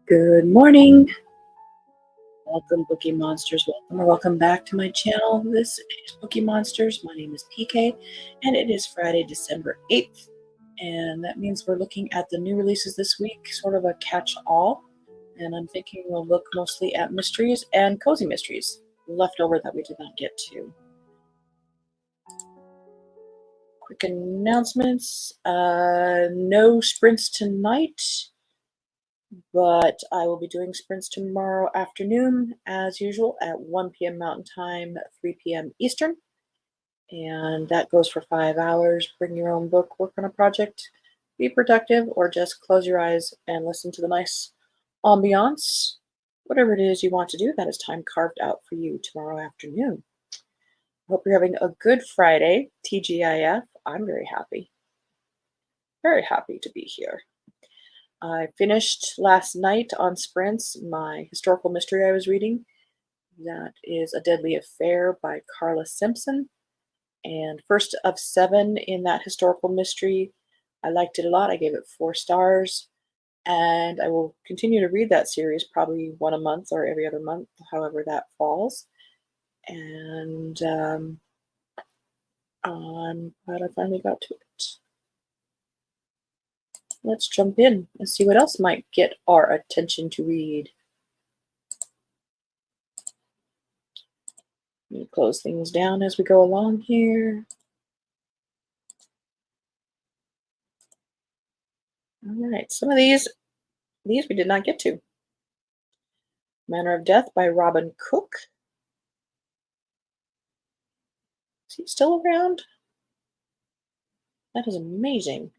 Good morning. Welcome, Bookie Monsters. Welcome or welcome back to my channel. This is Bookie Monsters. My name is PK, and it is Friday, December 8th. And that means we're looking at the new releases this week, sort of a catch-all. And I'm thinking we'll look mostly at mysteries and cozy mysteries, leftover that we did not get to. Quick announcements. No sprints tonight, but I will be doing sprints tomorrow afternoon as usual at 1 p.m. Mountain Time, 3 p.m. Eastern. And that goes for 5 hours. Bring your own book, work on a project, be productive, or just close your eyes and listen to the nice ambiance. Whatever it is you want to do, that is time carved out for you tomorrow afternoon. Hope you're having a good Friday. TGIF. I'm very happy to be here. I finished last night on sprints my historical mystery I was reading. That is A Deadly Affair by Carla Simpson. And first of 7 in that historical mystery. I liked it a lot. I gave it 4 stars. And I will continue to read that series, probably one a month or every other month, however that falls. And I'm glad I finally got to it. Let's jump in and see what else might get our attention to read. Let me close things down as we go along here. All right, some of these we did not get to. Manner of Death by Robin Cook. Is he still around? That is amazing.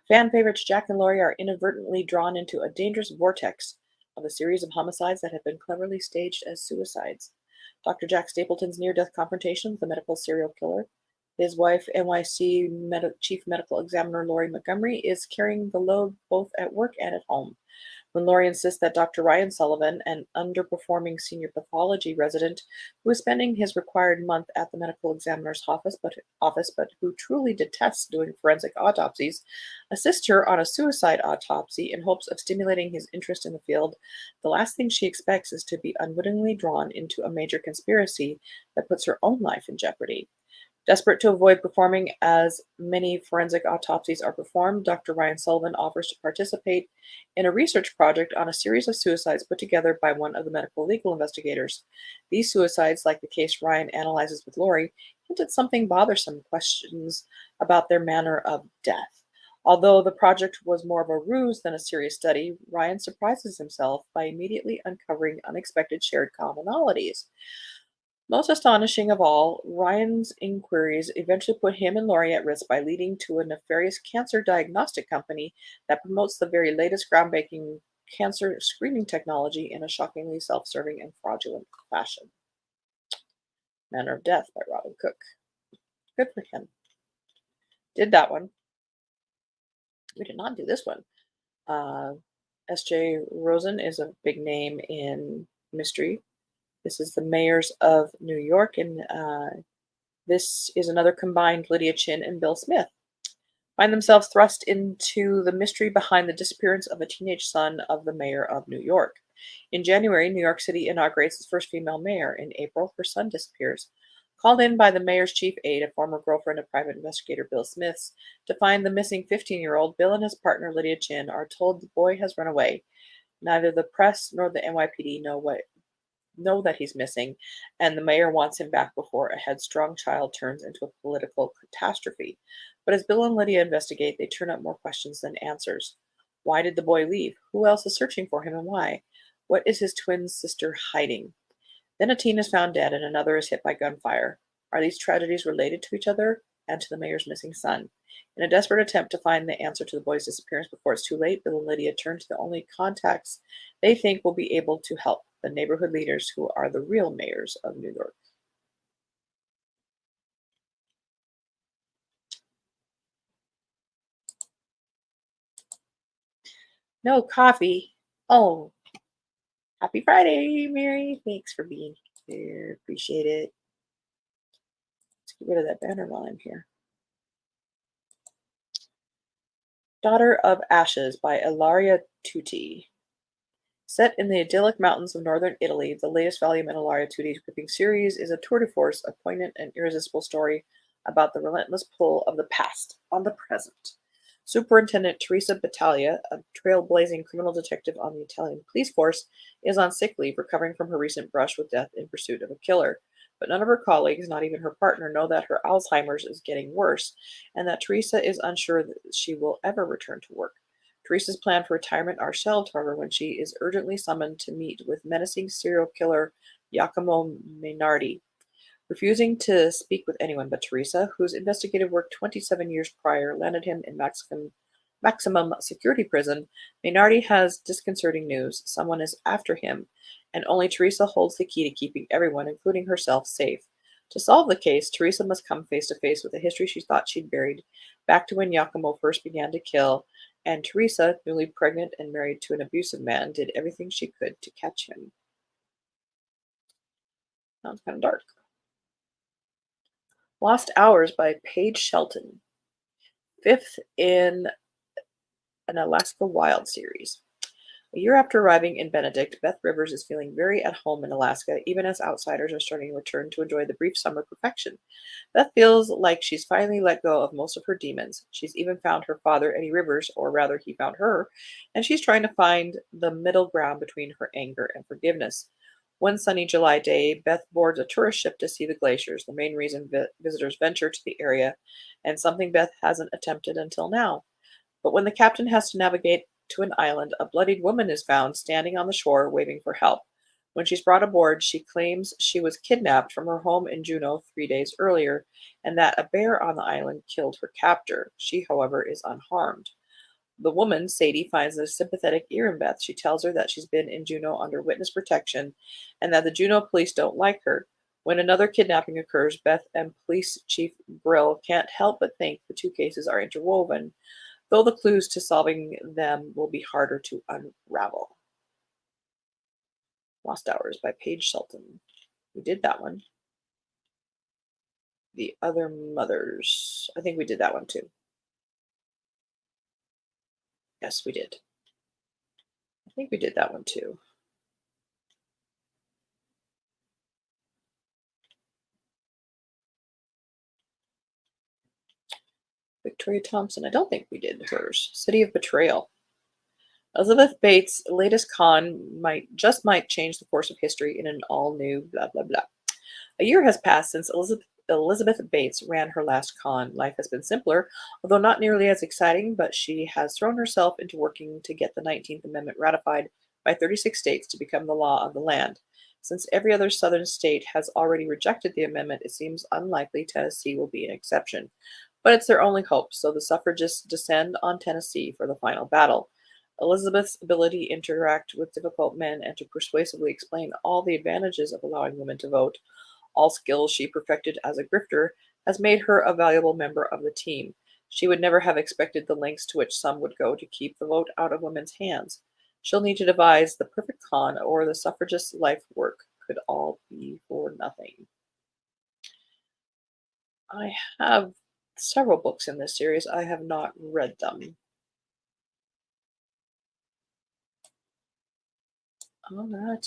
Fan favorites Jack and Laurie are inadvertently drawn into a dangerous vortex of a series of homicides that have been cleverly staged as suicides. Dr. Jack Stapleton's near-death confrontation with the medical serial killer. His wife, NYC Chief Medical Examiner Laurie Montgomery, is carrying the load both at work and at home. When Laurie insists that Dr. Ryan Sullivan, an underperforming senior pathology resident who is spending his required month at the medical examiner's office but who truly detests doing forensic autopsies, assists her on a suicide autopsy in hopes of stimulating his interest in the field, the last thing she expects is to be unwittingly drawn into a major conspiracy that puts her own life in jeopardy. Desperate to avoid performing as many forensic autopsies are performed, Dr. Ryan Sullivan offers to participate in a research project on a series of suicides put together by one of the medical legal investigators. These suicides, like the case Ryan analyzes with Laurie, hint at something bothersome, questions about their manner of death. Although the project was more of a ruse than a serious study, Ryan surprises himself by immediately uncovering unexpected shared commonalities. Most astonishing of all, Ryan's inquiries eventually put him and Laurie at risk by leading to a nefarious cancer diagnostic company that promotes the very latest groundbreaking cancer screening technology in a shockingly self-serving and fraudulent fashion. Manner of Death by Robin Cook. Good for him. Did that one. We did not do this one. S.J. Rosen is a big name in mystery. This is The Mayors of New York, and this is another combined Lydia Chin and Bill Smith. Find themselves thrust into the mystery behind the disappearance of a teenage son of the mayor of New York. In January, New York City inaugurates its first female mayor. In April, her son disappears. Called in by the mayor's chief aide, a former girlfriend of private investigator Bill Smith's, to find the missing 15-year-old, Bill and his partner Lydia Chin are told the boy has run away. Neither the press nor the NYPD know that he's missing, and the mayor wants him back before a headstrong child turns into a political catastrophe. But as Bill and Lydia investigate, they turn up more questions than answers. Why did the boy leave? Who else is searching for him, and why? What is his twin sister hiding? Then a teen is found dead and another is hit by gunfire. Are these tragedies related to each other and to the mayor's missing son? In a desperate attempt to find the answer to the boy's disappearance before it's too late, Bill and Lydia turn to the only contacts they think will be able to help, the neighborhood leaders who are the real mayors of New York. No coffee. Oh, happy Friday, Mary. Thanks for being here. Appreciate it. Let's get rid of that banner while I'm here. Daughter of Ashes by Ilaria Tutti. Set in the idyllic mountains of northern Italy, the latest volume in Ilaria Tutti's gripping series is a tour de force, a poignant and irresistible story about the relentless pull of the past on the present. Superintendent Teresa Battaglia, a trailblazing criminal detective on the Italian police force, is on sick leave recovering from her recent brush with death in pursuit of a killer. But none of her colleagues, not even her partner, know that her Alzheimer's is getting worse and that Teresa is unsure that she will ever return to work. Teresa's plan for retirement are shelved, however, when she is urgently summoned to meet with menacing serial killer Giacomo Mainardi. Refusing to speak with anyone but Teresa, whose investigative work 27 years prior landed him in maximum security prison, Mainardi has disconcerting news. Someone is after him, and only Teresa holds the key to keeping everyone, including herself, safe. To solve the case, Teresa must come face to face with a history she thought she'd buried, back to when Giacomo first began to kill, and Teresa, newly pregnant and married to an abusive man, did everything she could to catch him. Sounds kind of dark. Lost Hours by Paige Shelton. Fifth in an Alaska Wild series. A year after arriving in Benedict, Beth Rivers is feeling very at home in Alaska, even as outsiders are starting to return to enjoy the brief summer perfection. Beth feels like she's finally let go of most of her demons. She's even found her father, Eddie Rivers, or rather, he found her, and she's trying to find the middle ground between her anger and forgiveness. One sunny July day, Beth boards a tourist ship to see the glaciers, the main reason visitors venture to the area, and something Beth hasn't attempted until now. But when the captain has to navigate to an island, a bloodied woman is found standing on the shore waving for help. When she's brought aboard, she claims she was kidnapped from her home in Juneau 3 days earlier and that a bear on the island killed her captor. She, however, is unharmed. The woman, Sadie, finds a sympathetic ear in Beth. She tells her that she's been in Juneau under witness protection and that the Juneau police don't like her. When another kidnapping occurs, Beth and Police Chief Brill can't help but think the two cases are interwoven, though the clues to solving them will be harder to unravel. Lost Hours by Paige Shelton. We did that one. The Other Mothers. I think we did that one too. Yes, we did. I think we did that one too. Victoria Thompson. I don't think we did hers. City of Betrayal. Elizabeth Bates' latest con might change the course of history in an all new blah blah blah. A year has passed since Elizabeth Bates ran her last con. Life has been simpler, although not nearly as exciting, but she has thrown herself into working to get the 19th Amendment ratified by 36 states to become the law of the land. Since every other southern state has already rejected the amendment, it seems unlikely Tennessee will be an exception. But it's their only hope, so the suffragists descend on Tennessee for the final battle. Elizabeth's ability to interact with difficult men and to persuasively explain all the advantages of allowing women to vote, all skills she perfected as a grifter, has made her a valuable member of the team. She would never have expected the lengths to which some would go to keep the vote out of women's hands. She'll need to devise the perfect con, or the suffragists' life work could all be for nothing. I have several books in this series. I have not read them. All right.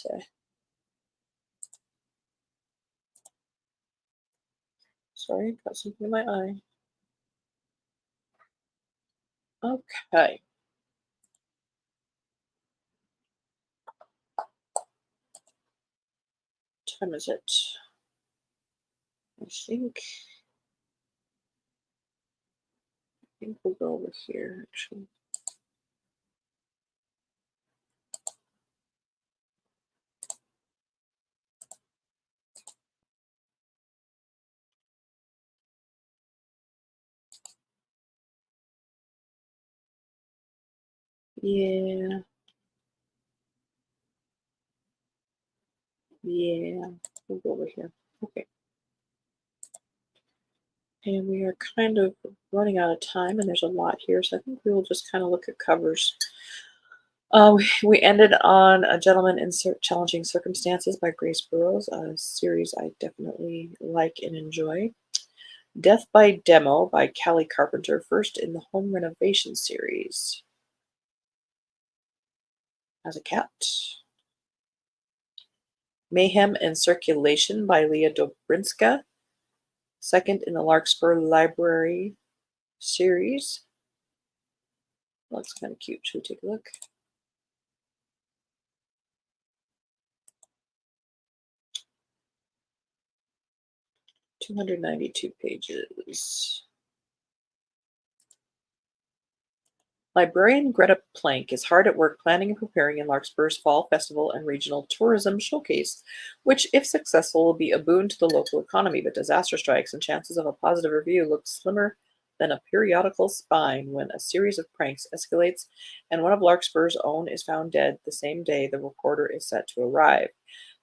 Sorry, got something in my eye. Okay. What time is it? I think we'll go over here actually. Yeah. Yeah. We'll go over here. Okay. And we are kind of running out of time, and there's a lot here, so I think we will just kind of look at covers. We ended on A Gentleman in Challenging Circumstances by Grace Burrows, a series I definitely like and enjoy. Death by Demo by Callie Carpenter, first in the home renovation series. As a cat. Mayhem and Circulation by Leah Dobrinska, second in the Larkspur Library series. Looks kind of cute. Should we take a look? "292 pages." Librarian Greta Plank is hard at work planning and preparing in Larkspur's Fall Festival and Regional Tourism Showcase, which, if successful, will be a boon to the local economy, but disaster strikes and chances of a positive review look slimmer than a periodical spine when a series of pranks escalates and one of Larkspur's own is found dead the same day the reporter is set to arrive.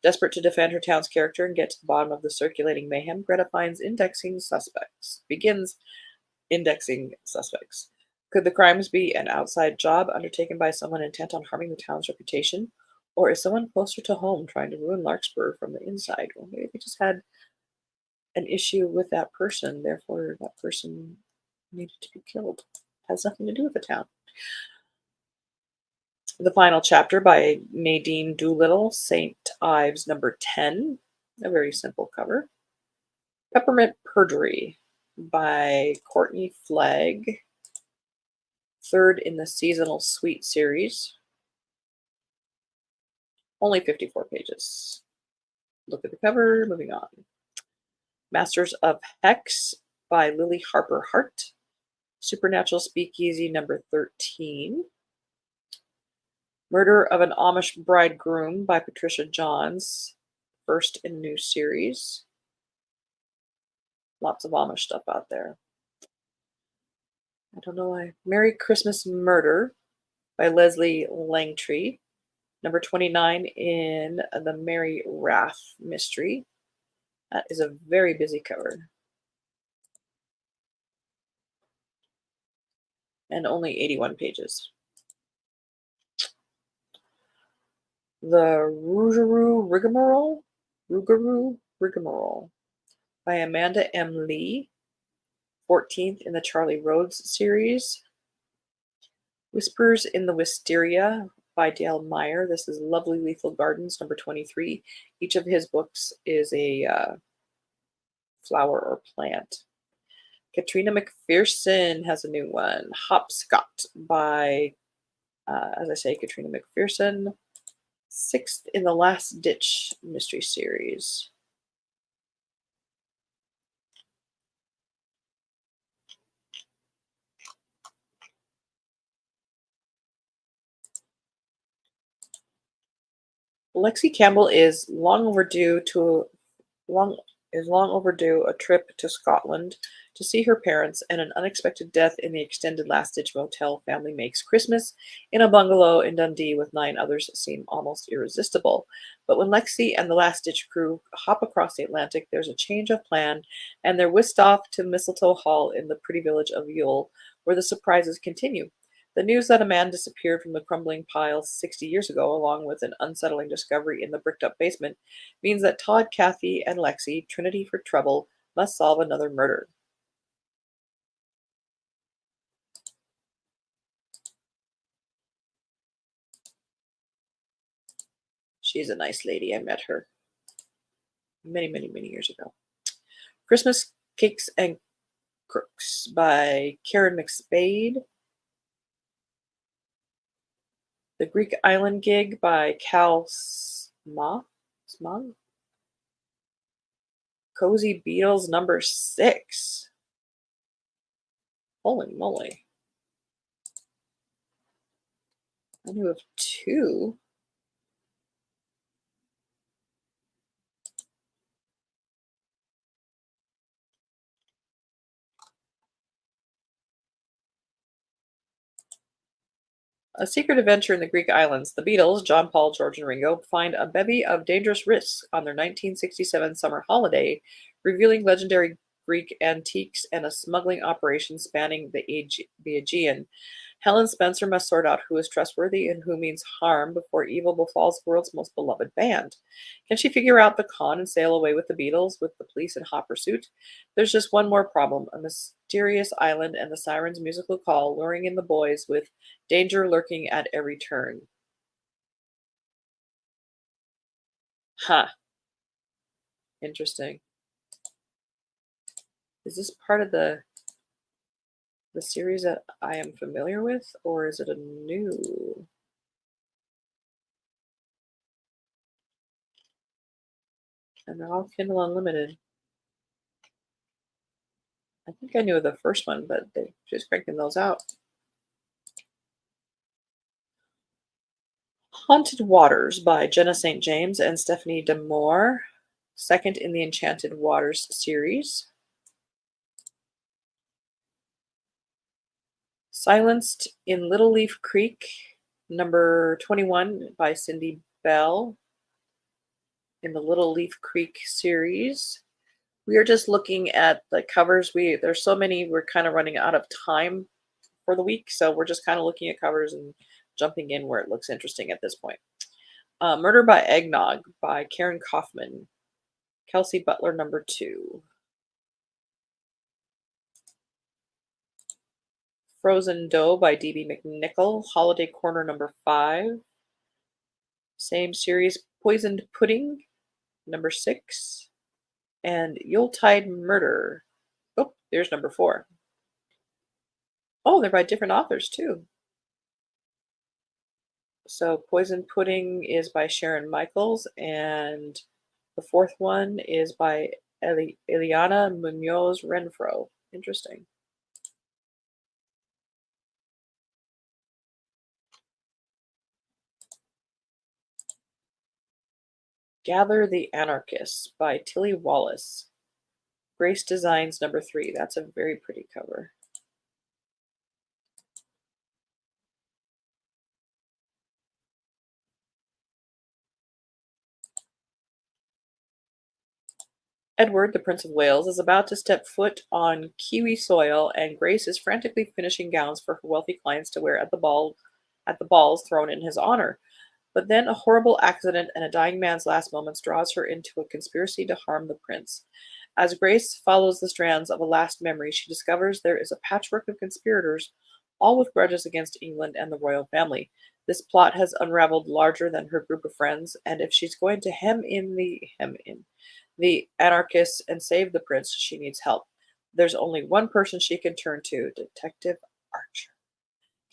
Desperate to defend her town's character and get to the bottom of the circulating mayhem, Greta begins indexing suspects. Could the crimes be an outside job undertaken by someone intent on harming the town's reputation? Or is someone closer to home trying to ruin Larkspur from the inside? Or maybe they just had an issue with that person, therefore that person needed to be killed. Has nothing to do with the town. The final chapter by Nadine Doolittle, St. Ives number 10. A very simple cover. Peppermint Perjury by Courtney Flagg, third in the Seasonal Sweet series. Only 54 pages. Look at the cover, moving on. Masters of Hex by Lily Harper Hart, Supernatural Speakeasy number 13. Murder of an Amish Bridegroom by Patricia Johns, first in new series. Lots of Amish stuff out there. I don't know why. Merry Christmas Murder by Leslie Langtree, number 29 in the Mary Wrath mystery. That is a very busy cover. And only 81 pages. The Rougarou Rigmarole by Amanda M. Lee, 14th in the Charlie Rhodes series. Whispers in the Wisteria by Dale Meyer. This is Lovely Lethal Gardens, number 23. Each of his books is a flower or plant. Katrina McPherson has a new one. Hopscotch by, as I say, Katrina McPherson. 6th in the Last Ditch mystery series. Lexi Campbell is long overdue a trip to Scotland to see her parents, and an unexpected death in the extended last-ditch motel family makes Christmas in a bungalow in Dundee with 9 others seem almost irresistible. But when Lexi and the last-ditch crew hop across the Atlantic, there's a change of plan, and they're whisked off to Mistletoe Hall in the pretty village of Yule, where the surprises continue. The news that a man disappeared from the crumbling pile 60 years ago, along with an unsettling discovery in the bricked-up basement, means that Todd, Kathy, and Lexi, Trinity for Trouble, must solve another murder. She's a nice lady. I met her many, many, many years ago. Christmas Cakes and Crooks by Karen McSpade. The Greek Island Gig by Cal Smog. Cozy Beatles number 6. Holy moly. I knew of 2. A secret adventure in the Greek islands, the Beatles, John, Paul, George, and Ringo, find a bevy of dangerous risks on their 1967 summer holiday, revealing legendary Greek antiques and a smuggling operation spanning the Aegean. Helen Spencer must sort out who is trustworthy and who means harm before evil befalls the world's most beloved band. Can she figure out the con and sail away with the Beatles with the police in hot pursuit? There's just one more problem, a mysterious island and the siren's musical call luring in the boys with danger lurking at every turn. Huh, interesting. Is this part of the series that I am familiar with, or is it a new? And they're all Kindle Unlimited. I think I knew the first one, but they're just cranking those out. Haunted Waters by Jenna St. James and Stephanie D'Amour, second in the Enchanted Waters series. Silenced in Little Leaf Creek, number 21 by Cindy Bell in the Little Leaf Creek series. We are just looking at the covers. There's so many, we're kind of running out of time for the week, so we're just kind of looking at covers and jumping in where it looks interesting at this point. Murder by Eggnog by Karen Kaufman, Kelsey Butler number 2. Frozen Dough by D.B. McNichol, Holiday Corner number 5. Same series, Poisoned Pudding number 6. And Yuletide Murder. Oh, there's number 4. Oh, they're by different authors too. So Poisoned Pudding is by Sharon Michaels, and the fourth one is by Eliana Munoz Renfro. Interesting. Gather the Anarchists by Tilly Wallace. Grace Designs number 3. That's a very pretty cover. Edward, the Prince of Wales, is about to step foot on Kiwi soil, and Grace is frantically finishing gowns for her wealthy clients to wear at the balls thrown in his honor. But then a horrible accident and a dying man's last moments draws her into a conspiracy to harm the prince. As Grace follows the strands of a last memory, she discovers there is a patchwork of conspirators, all with grudges against England and the royal family. This plot has unraveled larger than her group of friends, and if she's going to hem in the anarchists and save the prince, she needs help. There's only one person she can turn to, Detective Archer.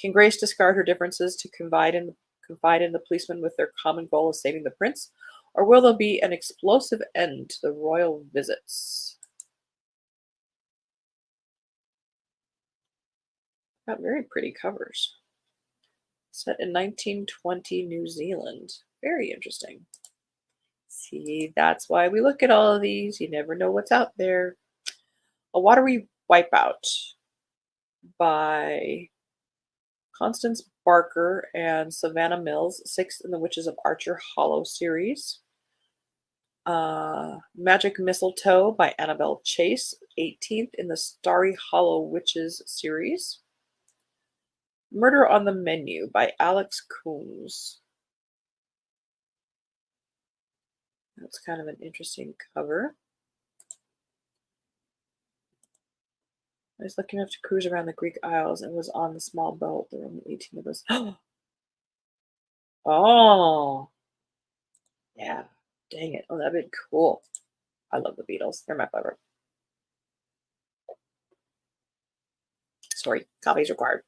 Can Grace discard her differences to confide in the policemen with their common goal of saving the prince, or will there be an explosive end to the royal visits? Got very pretty covers. Set in 1920 New Zealand. Very interesting. See, that's why we look at all of these. You never know what's out there. A Watery Wipeout by Constance Barker and Savannah Mills, 6th in the Witches of Archer Hollow series. Magic Mistletoe by Annabelle Chase, 18th in the Starry Hollow Witches series. Murder on the Menu by Alex Coombs. That's kind of an interesting cover. I was lucky enough to cruise around the Greek Isles and was on the small boat. There were only 18 of us. Oh, yeah. Dang it. Oh, that'd be cool. I love the Beatles. They're my favorite. Sorry, coffee's required.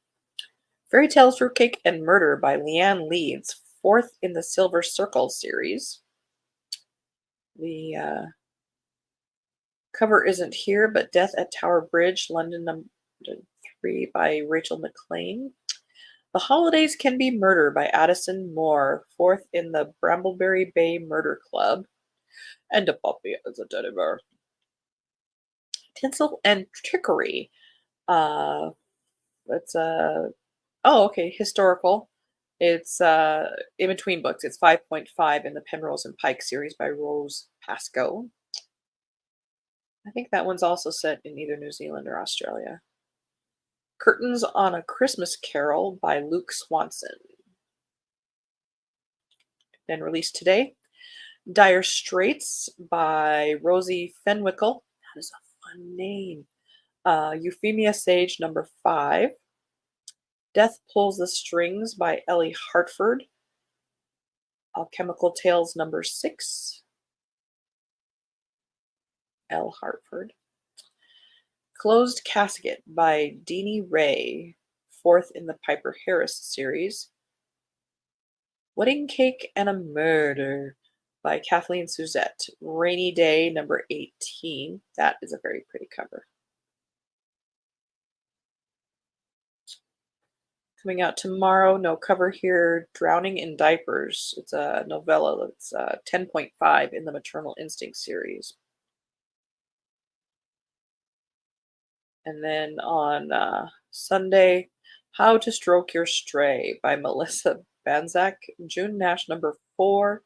Fairy Tales, Fruitcake, and Murder by Leanne Leeds, 4th in the Silver Circle series. The cover isn't here, but Death at Tower Bridge, London number 3 by Rachel McLean. The Holidays Can Be Murder by Addison Moore, 4th in the Brambleberry Bay Murder Club. And a puppy as a teddy bear. Tinsel and Trickery. It's historical. It's in between books. It's 5.5 in the Penrose and Pike series by Rose Pascoe. I think that one's also set in either New Zealand or Australia. Curtains on a Christmas Carol by Luke Swanson. Then released today. Dire Straits by Rosie Fenwickle. That is a fun name. Euphemia Sage #5. Death Pulls the Strings by Ellie Hartford. Alchemical Tales #6. L. Hartford. Closed Casket by Deanie Ray, fourth in the Piper Harris series. Wedding Cake and a Murder by Kathleen Suzette. Rainy Day #18. That is a very pretty cover. Coming out tomorrow, no cover here, Drowning in Diapers. It's a novella that's 10.5 in the Maternal Instinct series. And then on Sunday, How to Stroke Your Stray by Melissa Banzak, June Nash #4,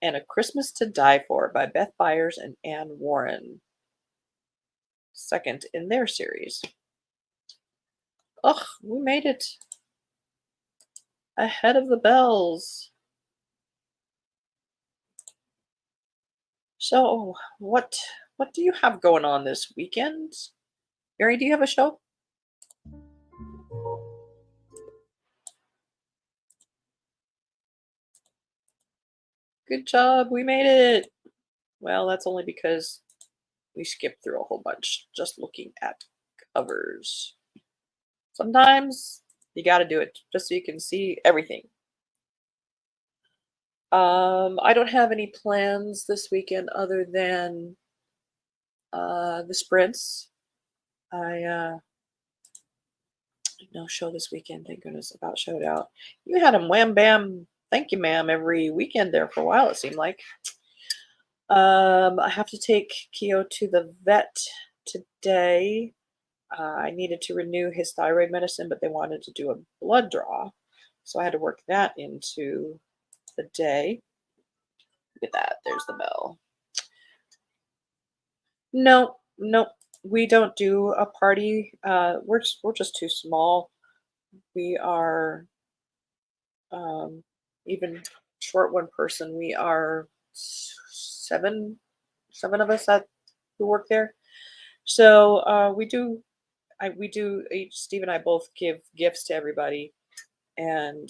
and A Christmas to Die For by Beth Byers and Anne Warren, second in their series. Ugh, we made it ahead of the bells. So, what do you have going on this weekend? Mary, do you have a show? Good job, we made it. Well, that's only because we skipped through a whole bunch just looking at covers. Sometimes you got to do it just so you can see everything. I don't have any plans this weekend other than the sprints. I no show this weekend, thank goodness. About showed out. You had them wham bam, thank you ma'am, every weekend there for a while, it seemed like. I have to take Keo to the vet today. I needed to renew his thyroid medicine, but they wanted to do a blood draw, so I had to work that into the day. Look at that, there's the bell. No, no, we don't do a party. We're just too small. We are even short one person. We are seven of us who work there. So we do each, Steve and I both give gifts to everybody, and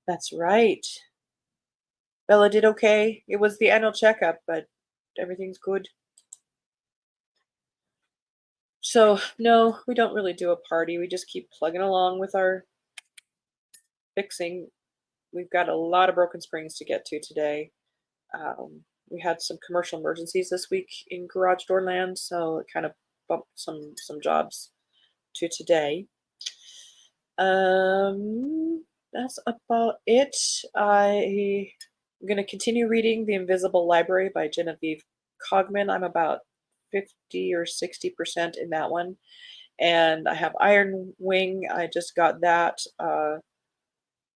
that's right. Bella did okay. It was the annual checkup, but everything's good. So no, we don't really do a party. We just keep plugging along with our fixing. We've got a lot of broken springs to get to today. We had some commercial emergencies this week in garage door land, so it kind of bumped some jobs to today. That's about it. I'm going to continue reading The Invisible Library by Genevieve Cogman. I'm about 50 or 60% in that one. And I have Iron Wing. I just got that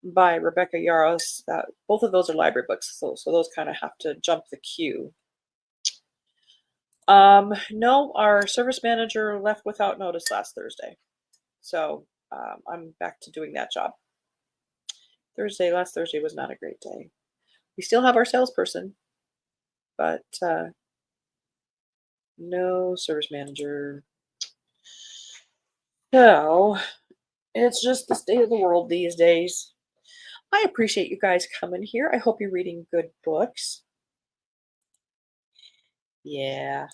by Rebecca Yarros. Both of those are library books, so those kind of have to jump the queue. No, our service manager left without notice last Thursday. So I'm back to doing that job. Last Thursday was not a great day. We still have our salesperson, but no service manager. So it's just the state of the world these days. I appreciate you guys coming here. I hope you're reading good books. Yeah.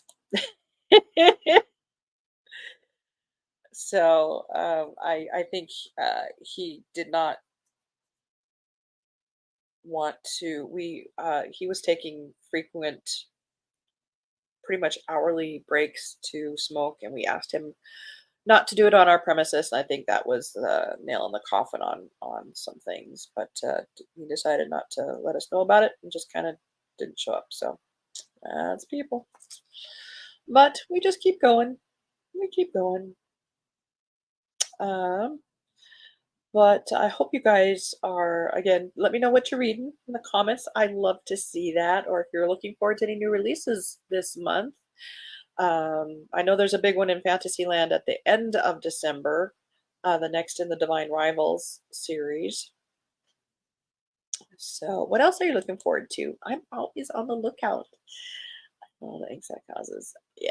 So I think he did not want to. He was taking frequent, pretty much hourly breaks to smoke, and we asked him not to do it on our premises. I think that was the nail in the coffin on some things, but he decided not to let us know about it and just kind of didn't show up. So that's people. But we just keep going. We keep going. But I hope you guys are, again, let me know what you're reading in the comments. I'd love to see that, or if you're looking forward to any new releases this month. I know there's a big one in Fantasyland at the end of December, the next in the Divine Rivals series. So, what else are you looking forward to? I'm always on the lookout. All the exact causes. Yeah,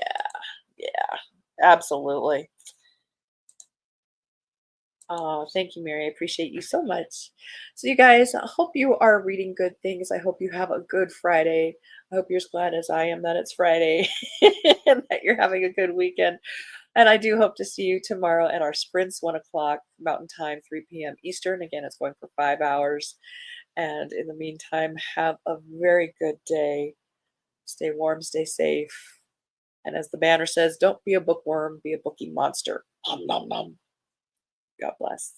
yeah, absolutely. Oh, thank you, Mary. I appreciate you so much. So, you guys, I hope you are reading good things. I hope you have a good Friday. I hope you're as glad as I am that it's Friday and that you're having a good weekend. And I do hope to see you tomorrow at our sprints, 1 o'clock Mountain Time, 3 p.m. Eastern. Again, it's going for 5 hours. And in the meantime, have a very good day. Stay warm, stay safe. And as the banner says, don't be a bookworm, be a bookie monster. Nom, nom, nom. God bless.